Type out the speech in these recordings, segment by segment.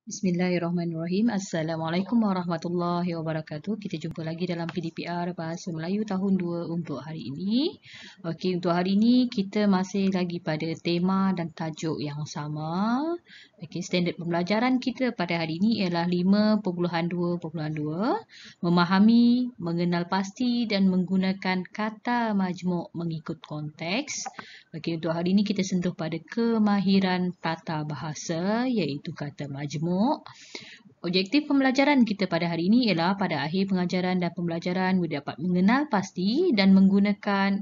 Bismillahirrahmanirrahim. Assalamualaikum warahmatullahi wabarakatuh. Kita jumpa lagi dalam PDPR Bahasa Melayu tahun 2 untuk hari ini. Okey, untuk hari ini kita masih lagi pada tema dan tajuk yang sama. Okey, standard pembelajaran kita pada hari ini ialah 5.2.2. Memahami, mengenal pasti dan menggunakan kata majmuk mengikut konteks. Okey, untuk hari ini kita sentuh pada kemahiran tata bahasa iaitu kata majmuk. Objektif pembelajaran kita pada hari ini ialah pada akhir pengajaran dan pembelajaran murid dapat mengenal pasti dan menggunakan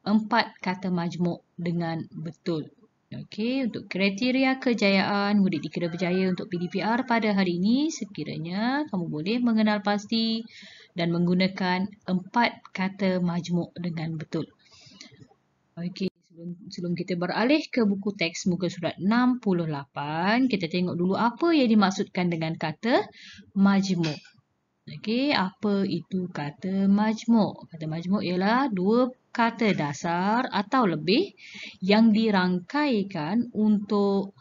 4 kata majmuk dengan betul. Okey, untuk kriteria kejayaan murid dikira berjaya untuk PDPR pada hari ini sekiranya kamu boleh mengenal pasti dan menggunakan 4 kata majmuk dengan betul. Okey, sebelum kita beralih ke buku teks muka surat 68, kita tengok dulu apa yang dimaksudkan dengan kata majmuk. Okey, apa itu kata majmuk? Kata majmuk ialah dua kata dasar atau lebih yang dirangkaikan untuk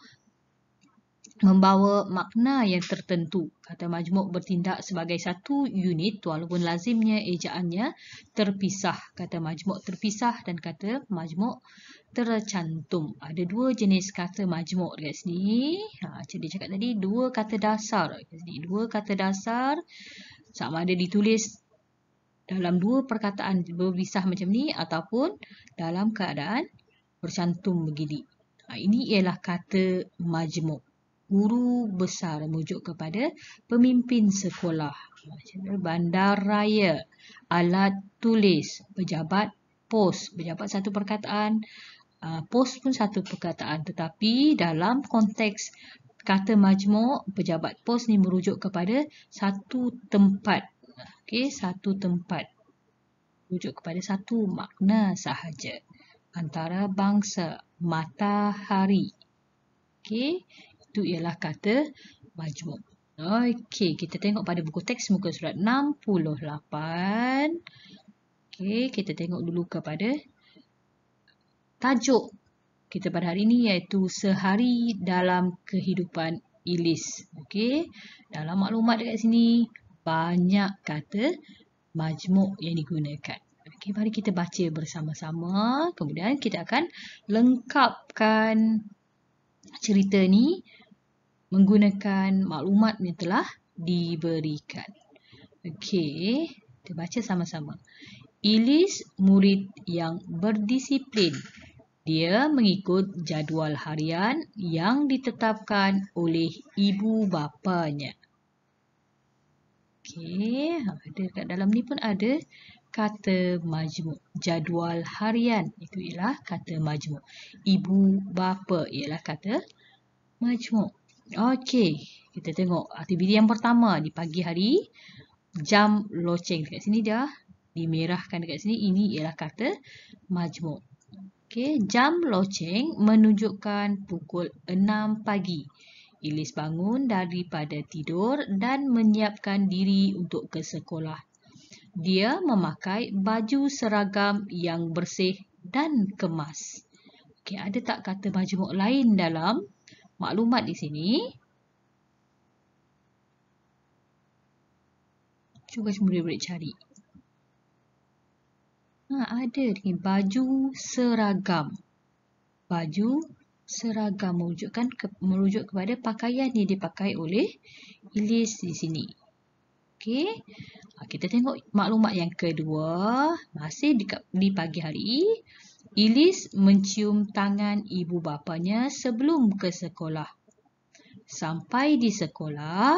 membawa makna yang tertentu. Kata majmuk bertindak sebagai satu unit walaupun lazimnya ejaannya terpisah. Kata majmuk terpisah dan kata majmuk tercantum. Ada dua jenis kata majmuk dekat sini. Macam dia cakap tadi, dua kata dasar. Dekat sini, dua kata dasar sama ada ditulis dalam dua perkataan berpisah macam ni ataupun dalam keadaan bercantum begini. Ini ialah kata majmuk. Guru besar merujuk kepada pemimpin sekolah. Bandaraya, alat tulis, pejabat pos. Pejabat satu perkataan, pos pun satu perkataan. Tetapi dalam konteks kata majmuk, pejabat pos ni merujuk kepada satu tempat. Okey, satu tempat. Merujuk kepada satu makna sahaja. Antara bangsa, matahari. Okey, itu ialah kata majmuk. Okey, kita tengok pada buku teks muka surat 68. Okey, kita tengok dulu kepada tajuk kita pada hari ini iaitu sehari dalam kehidupan Ilis. Okey, dalam maklumat dekat sini banyak kata majmuk yang digunakan. Okey, mari kita baca bersama-sama. Kemudian kita akan lengkapkan cerita ni menggunakan maklumat yang telah diberikan. Okey, kita baca sama-sama. Ilis murid yang berdisiplin. Dia mengikut jadual harian yang ditetapkan oleh ibu bapanya. Okey, dekat dalam ni pun ada kata majmuk. Jadual harian itu ialah kata majmuk. Ibu bapa ialah kata majmuk. Okey, kita tengok aktiviti yang pertama di pagi hari. Jam loceng dekat sini dah dimerahkan dekat sini. Ini ialah kata majmuk. Okey, jam loceng menunjukkan pukul 6 pagi. Ilis bangun daripada tidur dan menyiapkan diri untuk ke sekolah. Dia memakai baju seragam yang bersih dan kemas. Okey, ada tak kata majmuk lain dalam maklumat di sini? Cuba murid-murid cari. Ada ni baju seragam. Baju seragam merujuk kepada pakaian yang dipakai oleh Ilis di sini. Okey. Kita tengok maklumat yang kedua. Masih di pagi hari. Ilis mencium tangan ibu bapanya sebelum ke sekolah. Sampai di sekolah,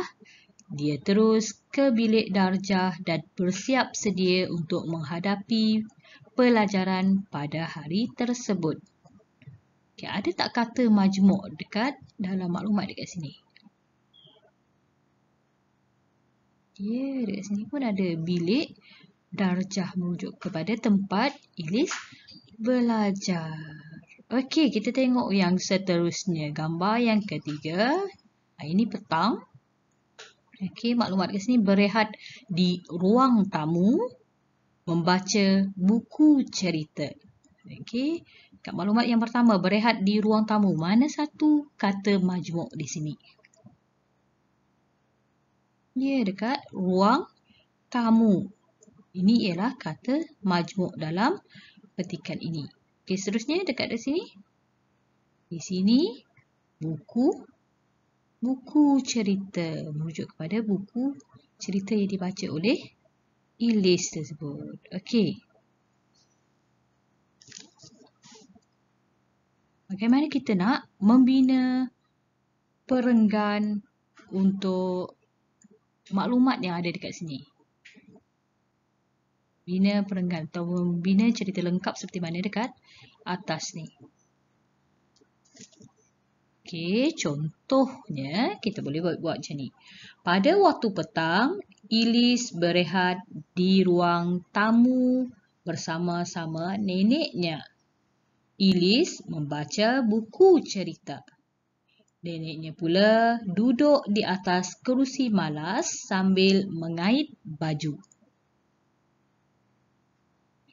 dia terus ke bilik darjah dan bersiap sedia untuk menghadapi pelajaran pada hari tersebut. Okay, ada tak kata majmuk dekat dalam maklumat dekat sini? Ya, dekat sini pun ada bilik darjah merujuk kepada tempat Ilis belajar. Okey, kita tengok yang seterusnya. Gambar yang ketiga. Ini petang. Okey, maklumat kat sini berehat di ruang tamu membaca buku cerita. Okey, kat maklumat yang pertama berehat di ruang tamu. Mana satu kata majmuk di sini? Dia dekat ruang tamu. Ini ialah kata majmuk dalam petikan ini. Okey, seterusnya dekat di sini. Di sini buku cerita, merujuk kepada buku cerita yang dibaca oleh Ilis tersebut. Okey. Bagaimana kita nak membina perenggan untuk maklumat yang ada dekat sini? Bina perenggan atau membina cerita lengkap seperti mana dekat atas ni. Okey, contohnya kita boleh buat macam ni. Pada waktu petang, Ilis berehat di ruang tamu bersama-sama neneknya. Ilis membaca buku cerita. Neneknya pula duduk di atas kerusi malas sambil mengait baju.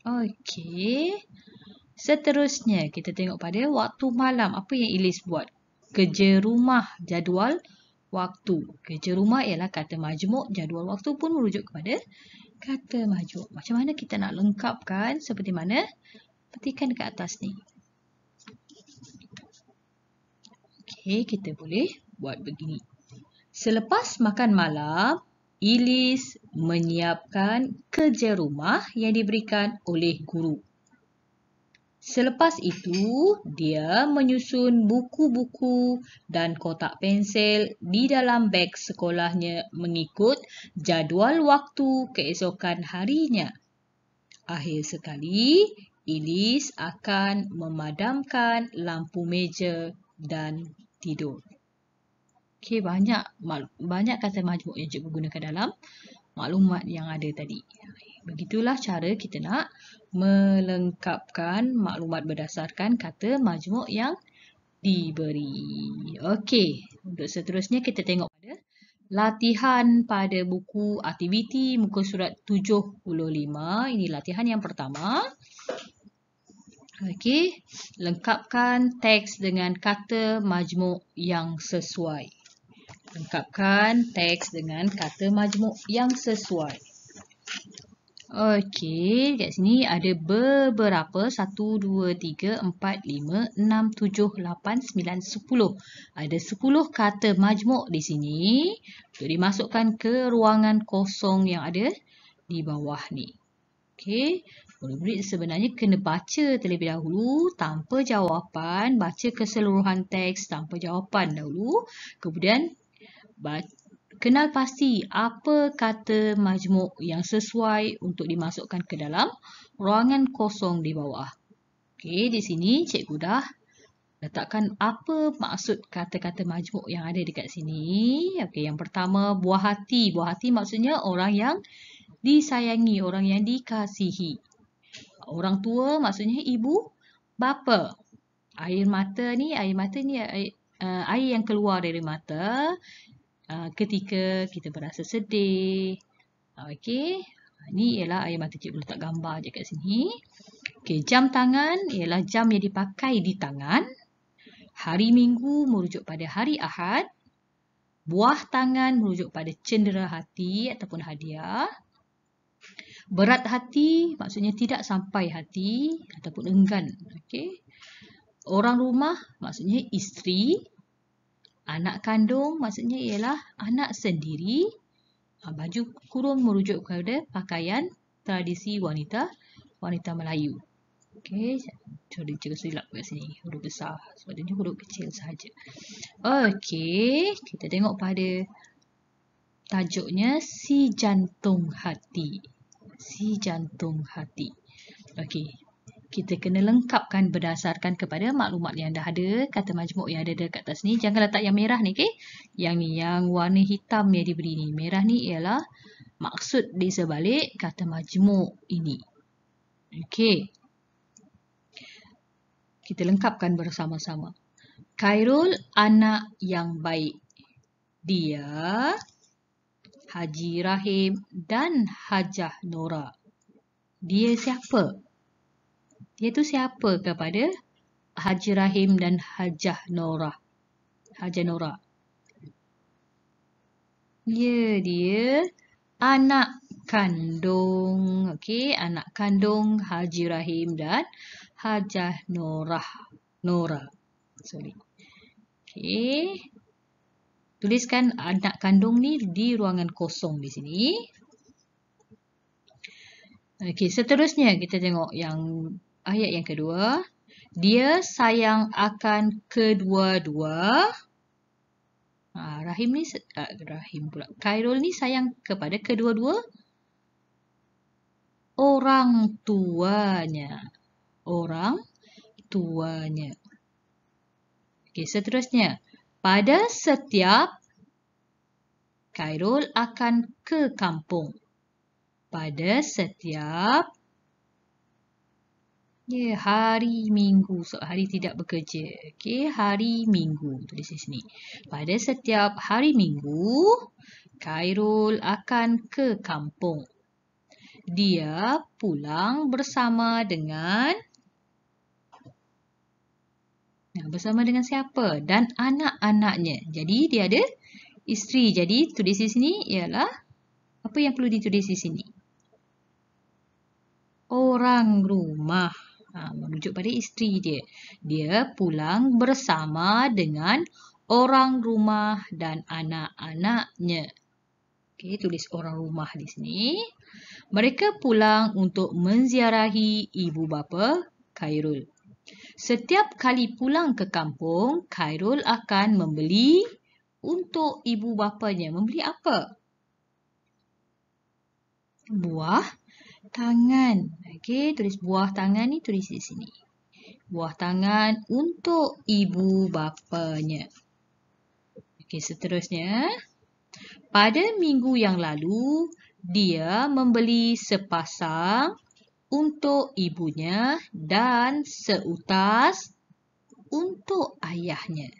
Okey. Seterusnya kita tengok pada waktu malam. Apa yang Ilis buat? Kerja rumah, jadual waktu. Kerja rumah ialah kata majmuk, jadual waktu pun merujuk kepada kata majmuk. Macam mana kita nak lengkapkan seperti mana petikan dekat atas ni? Okey, kita boleh buat begini. Selepas makan malam, Ilis menyiapkan kerja rumah yang diberikan oleh guru. Selepas itu, dia menyusun buku-buku dan kotak pensel di dalam beg sekolahnya mengikut jadual waktu keesokan harinya. Akhir sekali, Ilis akan memadamkan lampu meja dan tidur. Okey, banyak kata majmuk yang cikgu gunakan dalam maklumat yang ada tadi. Begitulah cara kita nak melengkapkan maklumat berdasarkan kata majmuk yang diberi. Okey, untuk seterusnya kita tengok pada latihan pada buku aktiviti muka surat 75. Ini latihan yang pertama. Okey, lengkapkan teks dengan kata majmuk yang sesuai. Lengkapkan teks dengan kata majmuk yang sesuai. Okey, kat sini ada beberapa 1, 2, 3, 4, 5, 6, 7, 8, 9, 10. Ada 10 kata majmuk di sini untuk dimasukkan ke ruangan kosong yang ada di bawah ni. Okey, murid-murid sebenarnya kena baca terlebih dahulu tanpa jawapan, baca keseluruhan teks tanpa jawapan dahulu, kemudian kenal pasti apa kata majmuk yang sesuai untuk dimasukkan ke dalam ruangan kosong di bawah. Okey, di sini cikgu dah letakkan apa maksud kata-kata majmuk yang ada dekat sini. Okey, yang pertama buah hati. Buah hati maksudnya orang yang disayangi, orang yang dikasihi. Orang tua maksudnya ibu, bapa. Air mata ni air yang keluar dari mata ketika kita berasa sedih. Okey, ni ialah air mata. Cikgu letak gambar je kat sini. Okey, jam tangan ialah jam yang dipakai di tangan. Hari Minggu merujuk pada hari Ahad. Buah tangan merujuk pada cendera hati ataupun hadiah. Berat hati maksudnya tidak sampai hati ataupun enggan. Okey. Orang rumah maksudnya isteri. Anak kandung maksudnya ialah anak sendiri. Baju kurung merujuk kepada pakaian tradisi wanita Melayu. Okey, cikgu silap kat sini. Huruf besar. Sebab dia huruf kecil sahaja. Okey, kita tengok pada tajuknya Si Jantung Hati. Si Jantung Hati. Okey. Kita kena lengkapkan berdasarkan kepada maklumat yang dah ada, kata majmuk yang ada dekat atas ni. Jangan letak yang merah ni, okey? Yang ni, yang warna hitam yang diberi ni. Merah ni ialah maksud di sebalik kata majmuk ini. Okey. Kita lengkapkan bersama-sama. Khairul anak yang baik. Dia, Haji Rahim dan Hajah Nora. Dia siapa? Dia tu siapa kepada Haji Rahim dan Hajah Nora? Hajah Nora. Ya, dia anak kandung. Okey, anak kandung Haji Rahim dan Hajah Nora. Sorry. Okey. Tuliskan anak kandung ni di ruangan kosong di sini. Okey, seterusnya kita tengok yang ayat yang kedua. Dia sayang akan kedua-dua. Rahim pula. Khairul ni sayang kepada kedua-dua orang tuanya. Orang tuanya. Okey, seterusnya. Pada setiap Khairul akan ke kampung. Pada setiap hari Minggu. So, hari tidak bekerja. Okey, hari Minggu. Tulis di sini. Pada setiap hari Minggu, Khairul akan ke kampung. Dia pulang bersama dengan siapa? Dan anak-anaknya. Jadi, dia ada isteri. Jadi, tulis di sini ialah apa yang perlu ditulis di sini? Orang rumah. Merujuk pada isteri dia. Dia pulang bersama dengan orang rumah dan anak-anaknya. Okey, tulis orang rumah di sini. Mereka pulang untuk menziarahi ibu bapa Khairul. Setiap kali pulang ke kampung, Khairul akan membeli untuk ibu bapanya. Membeli apa? Buah tangan. Okey, tulis buah tangan ni tulis di sini. Buah tangan untuk ibu bapanya. Okey, seterusnya. Pada minggu yang lalu, dia membeli sepasang untuk ibunya dan seutas untuk ayahnya.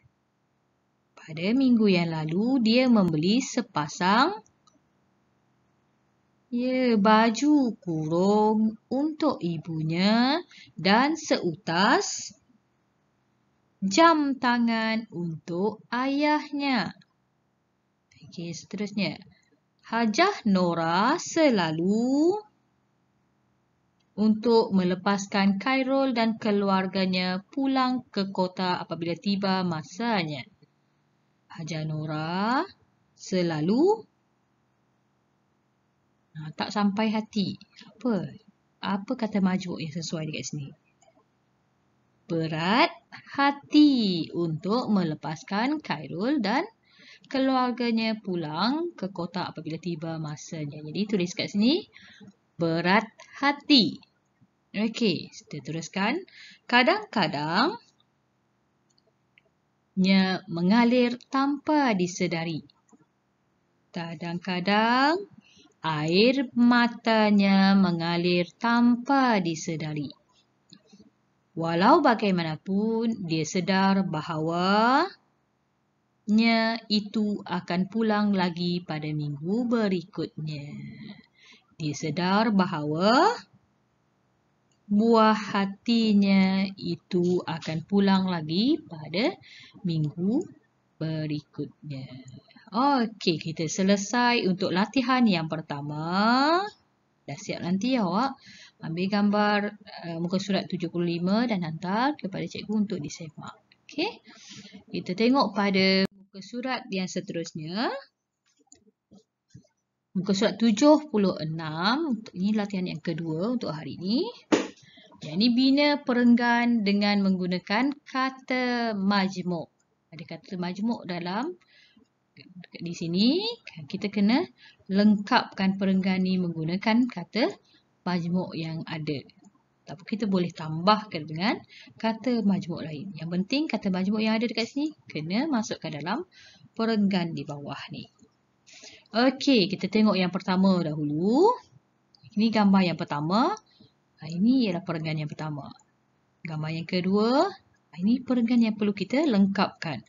Pada minggu yang lalu, dia membeli sepasang baju kurung untuk ibunya dan seutas jam tangan untuk ayahnya. Okey, seterusnya. Hajah Nora selalu untuk melepaskan Khairul dan keluarganya pulang ke kota apabila tiba masanya. Hajah Nora selalu tak sampai hati. Apa kata majmuk yang sesuai dekat sini? Berat hati untuk melepaskan Khairul dan keluarganya pulang ke kota apabila tiba masanya. Jadi tulis kat sini berat hati. Okey, kita teruskan. Kadang-kadang mengalir tanpa disedari. Kadang-kadang air matanya mengalir tanpa disedari. Walau bagaimanapun, dia sedar bahawa itu akan pulang lagi pada minggu berikutnya. Dia sedar bahawa buah hatinya itu akan pulang lagi pada minggu berikutnya. Okey, kita selesai untuk latihan yang pertama. Dah siap nanti awak ambil gambar muka surat 75 dan hantar kepada cikgu untuk disemak. Okey. Kita tengok pada muka surat yang seterusnya. Muka surat 76. Ini latihan yang kedua untuk hari ini. Yang ini bina perenggan dengan menggunakan kata majmuk. Ada kata majmuk dalam di sini. Kita kena lengkapkan perenggan ni menggunakan kata majmuk yang ada. Tapi kita boleh tambahkan dengan kata majmuk lain. Yang penting kata majmuk yang ada dekat sini kena masukkan dalam perenggan di bawah ni. Okey, kita tengok yang pertama dahulu. Ini gambar yang pertama. Ini ialah perenggan yang pertama. Gambar yang kedua. Ini perenggan yang perlu kita lengkapkan.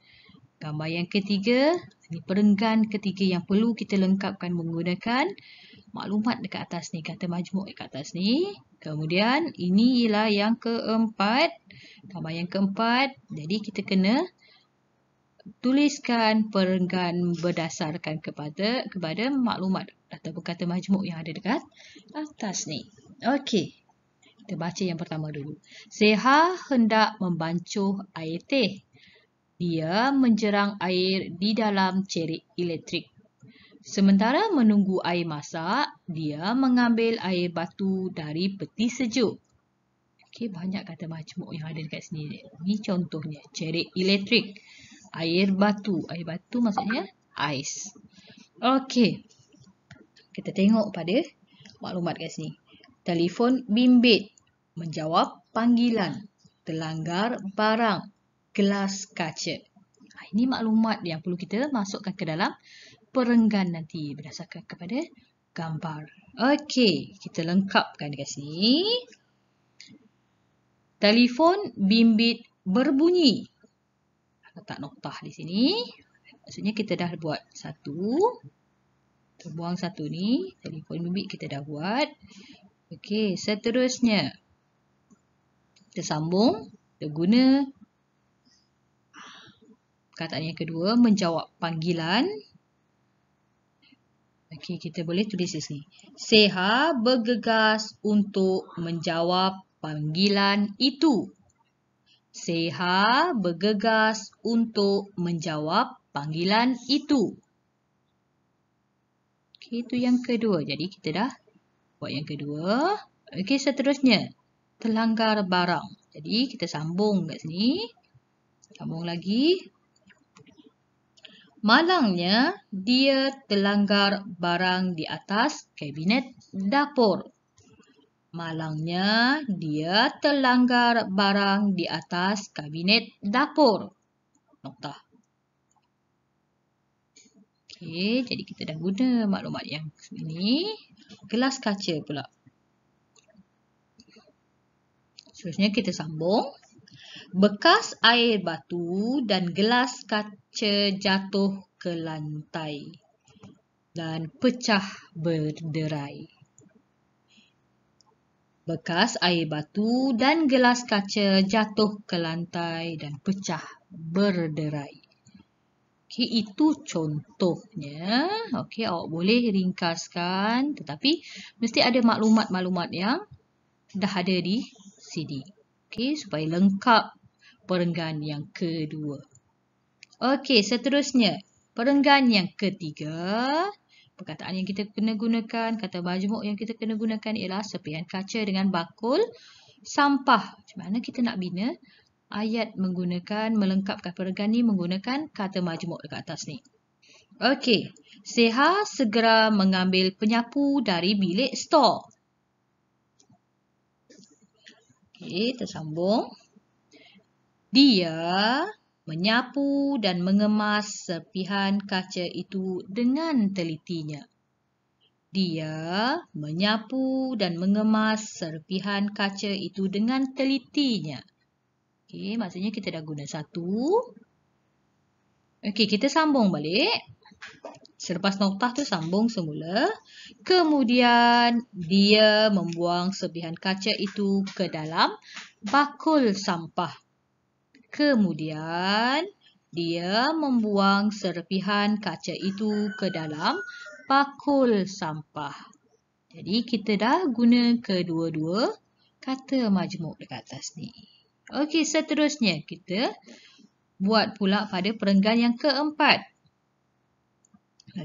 Gambar yang ketiga. Ini perenggan ketiga yang perlu kita lengkapkan menggunakan maklumat dekat atas ni. Kata majmuk dekat atas ni. Kemudian ini ialah yang keempat. Gambar yang keempat. Jadi kita kena tuliskan perenggan berdasarkan kepada maklumat ataupun kata majmuk yang ada dekat atas ni. Okey. Kita baca yang pertama dulu. Seha hendak membancuh air teh. Dia menjerang air di dalam cerik elektrik. Sementara menunggu air masak, dia mengambil air batu dari peti sejuk. Okey, banyak kata majmuk yang ada dekat sini. Ini contohnya, cerik elektrik. Air batu. Air batu maksudnya ais. Okey. Kita tengok pada maklumat kat sini. Telefon bimbit. Menjawab panggilan. Terlanggar barang. Gelas kaca. Ini maklumat yang perlu kita masukkan ke dalam perenggan nanti berdasarkan kepada gambar. Okey. Kita lengkapkan dekat sini. Telefon bimbit berbunyi. Letak noktah di sini. Maksudnya kita dah buat satu. Terbuang satu ni. Telefon bimbit kita dah buat. Okey, seterusnya. Kita sambung. Kita guna perkataan yang kedua. Menjawab panggilan. Okey, kita boleh tulis di sini. Seha bergegas untuk menjawab panggilan itu. Seha bergegas untuk menjawab panggilan itu. Okey, itu yang kedua. Jadi kita dah buat yang kedua. Okey, seterusnya. Terlanggar barang. Jadi kita sambung kat sini. Sambung lagi. Malangnya, dia terlanggar barang di atas kabinet dapur. Malangnya, dia terlanggar barang di atas kabinet dapur. Noktah. Okey, jadi kita dah guna maklumat yang ini. Gelas kaca pula. Seterusnya kita sambung. Bekas air batu dan gelas kaca jatuh ke lantai dan pecah berderai. Bekas air batu dan gelas kaca jatuh ke lantai dan pecah berderai. Okey, itu contohnya. Okey, awak boleh ringkaskan tetapi mesti ada maklumat-maklumat yang dah ada di sini. Okey, supaya lengkap perenggan yang kedua. Okey, seterusnya. Perenggan yang ketiga. Perkataan yang kita kena gunakan, kata majmuk yang kita kena gunakan ialah serpihan kaca dengan bakul sampah. Macam mana kita nak bina ayat menggunakan, melengkapkan perenggan ni menggunakan kata majmuk dekat atas ni. Okey, Seha segera mengambil penyapu dari bilik stor. Okey, tersambung. Dia menyapu dan mengemas serpihan kaca itu dengan telitinya. Dia menyapu dan mengemas serpihan kaca itu dengan telitinya. Okey, maksudnya kita dah guna satu. Okey, kita sambung balik. Selepas noktah tu sambung semula. Kemudian dia membuang serpihan kaca itu ke dalam bakul sampah. Kemudian, dia membuang serpihan kaca itu ke dalam bakul sampah. Jadi, kita dah guna kedua-dua kata majmuk dekat atas ni. Okey, seterusnya kita buat pula pada perenggan yang keempat.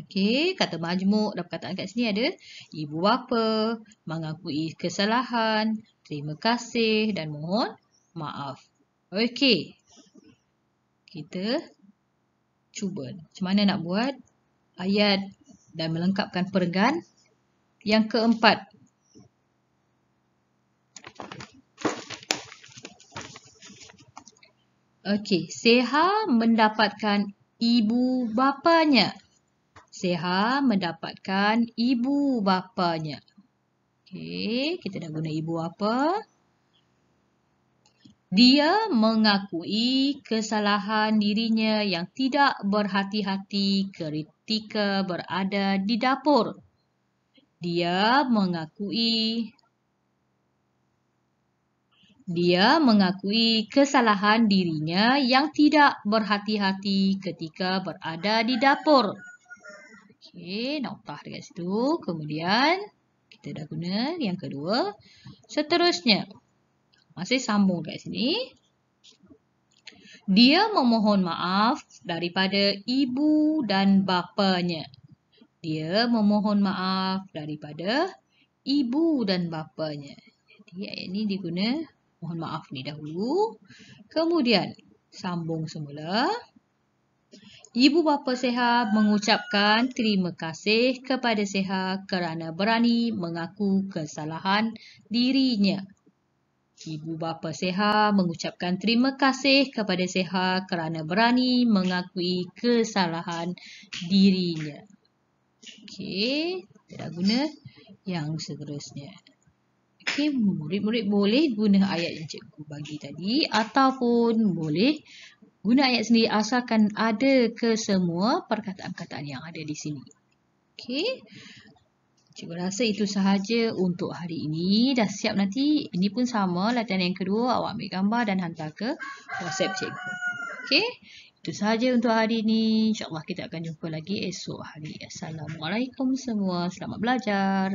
Okey, kata majmuk dan perkataan kat sini ada ibu bapa, mengakui kesalahan, terima kasih dan mohon maaf. Okey. Kita cuba macam mana nak buat ayat dan melengkapkan perenggan yang keempat. Okey, Seha mendapatkan ibu bapanya. Seha mendapatkan ibu bapanya. Okey, kita dah guna ibu bapa. Dia mengakui kesalahan dirinya yang tidak berhati-hati ketika berada di dapur. Dia mengakui Dia mengakui kesalahan dirinya yang tidak berhati-hati ketika berada di dapur. Okey, notah dekat situ. Kemudian, kita dah guna yang kedua. Seterusnya, masih sambung dekat sini. Dia memohon maaf daripada ibu dan bapanya. Dia memohon maaf daripada ibu dan bapanya. Jadi ayat ni diguna mohon maaf ni dahulu. Kemudian sambung semula. Ibu bapa Seha mengucapkan terima kasih kepada Seha kerana berani mengaku kesalahan dirinya. Ibu bapa Seha mengucapkan terima kasih kepada Seha kerana berani mengakui kesalahan dirinya. Okey, kita dah guna yang seterusnya. Okey, murid-murid boleh guna ayat yang cikgu bagi tadi ataupun boleh guna ayat sendiri asalkan ada kesemua perkataan-perkataan yang ada di sini. Okey. Cikgu rasa itu sahaja untuk hari ini. Dah siap nanti. Ini pun sama. Latihan yang kedua. Awak ambil gambar dan hantar ke WhatsApp cikgu. Okey. Itu sahaja untuk hari ini. InsyaAllah kita akan jumpa lagi esok hari. Assalamualaikum semua. Selamat belajar.